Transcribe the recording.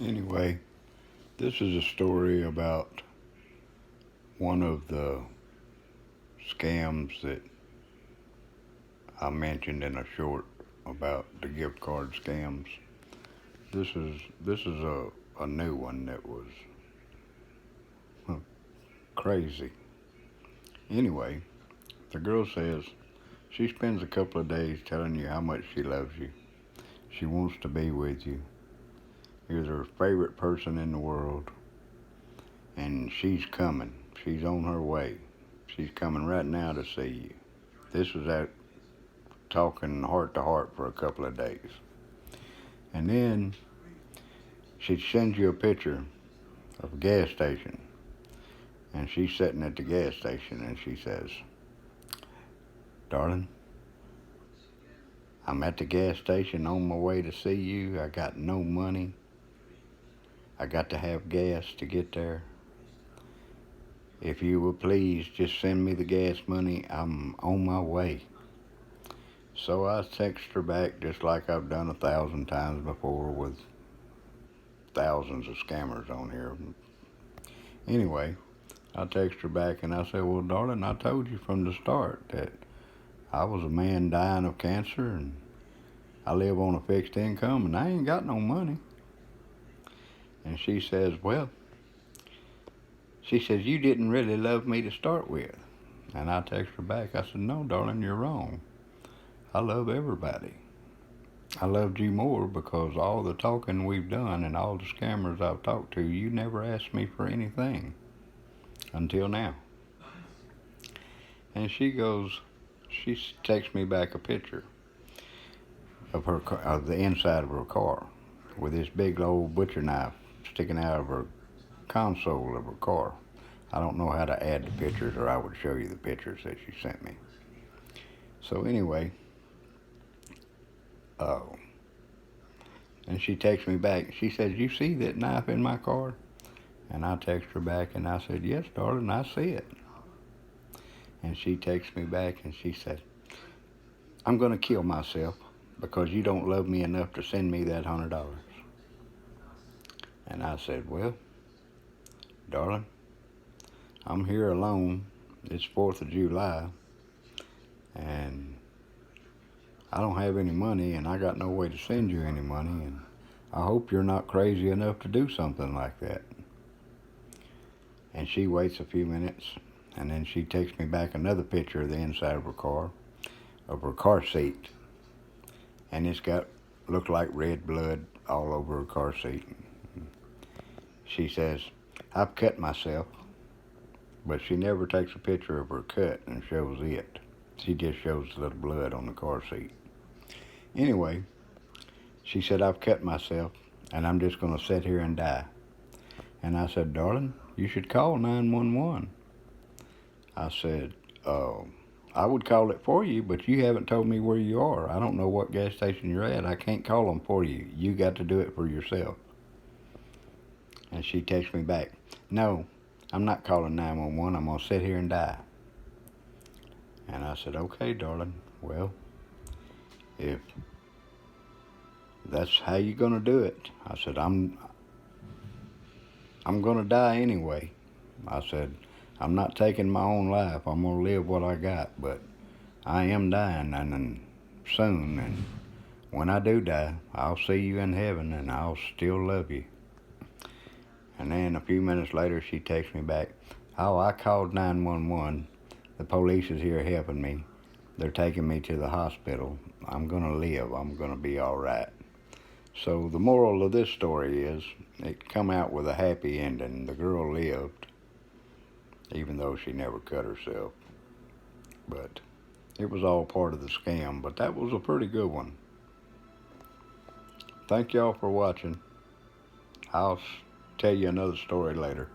Anyway, this is a story about one of the scams that I mentioned in a short about the gift card scams. This is a new one that was huh, crazy. Anyway, the girl says she spends a couple of days telling you how much she loves you. She wants to be with you. You're her favorite person in the world, and she's coming. She's on her way. She's coming right now to see you. This was at talking heart to heart for a couple of days. And then she sends you a picture of a gas station. And she's sitting at the gas station and she says, "Darling, I'm at the gas station on my way to see you. I got no money. I got to have gas to get there. If you would please just send me the gas money, I'm on my way." So I text her back just like I've done 1,000 times before with thousands of scammers on here. Anyway, I text her back and I said, "Well, darling, I told you from the start that I was a man dying of cancer and I live on a fixed income and I ain't got no money." And she says, "You didn't really love me to start with." And I text her back, I said, "No, darling, you're wrong. I love everybody. I loved you more because all the talking we've done and all the scammers I've talked to, you never asked me for anything until now." And she texts me back a picture of of the inside of her car with this big old butcher knife sticking out of her console of her car. I don't know how to add the pictures, or I would show you the pictures that she sent me. So anyway, uh, and she texts me back. She says, "You see that knife in my car?" And I text her back and I said, "Yes, darling, I see it." And she texts me back and she said, "I'm going to kill myself because you don't love me enough to send me that $100. And I said, "Well, darling, I'm here alone. It's 4th of July and I don't have any money and I got no way to send you any money, and I hope you're not crazy enough to do something like that." And she waits a few minutes and then she takes me back another picture of the inside of her car seat. And it's got, looked like red blood all over her car seat. She says, "I've cut myself," but she never takes a picture of her cut and shows it. She just shows the little blood on the car seat. Anyway, she said, "I've cut myself and I'm just going to sit here and die." And I said, "Darling, you should call 911. I said, "I would call it for you, but you haven't told me where you are. I don't know what gas station you're at. I can't call them for you. You got to do it for yourself." And she texts me back, "No, I'm not calling 911. I'm going to sit here and die." And I said, "Okay, darling. Well, if that's how you're going to do it," I said, I'm going to die anyway." I said, "I'm not taking my own life. I'm going to live what I got, but I am dying and soon. And when I do die, I'll see you in heaven and I'll still love you." And then a few minutes later, she texts me back, "Oh, I called 911. The police is here helping me. They're taking me to the hospital. I'm going to live. I'm going to be all right." So the moral of this story is it come out with a happy ending. The girl lived, even though she never cut herself. But it was all part of the scam. But that was a pretty good one. Thank y'all for watching. I'll tell you another story later.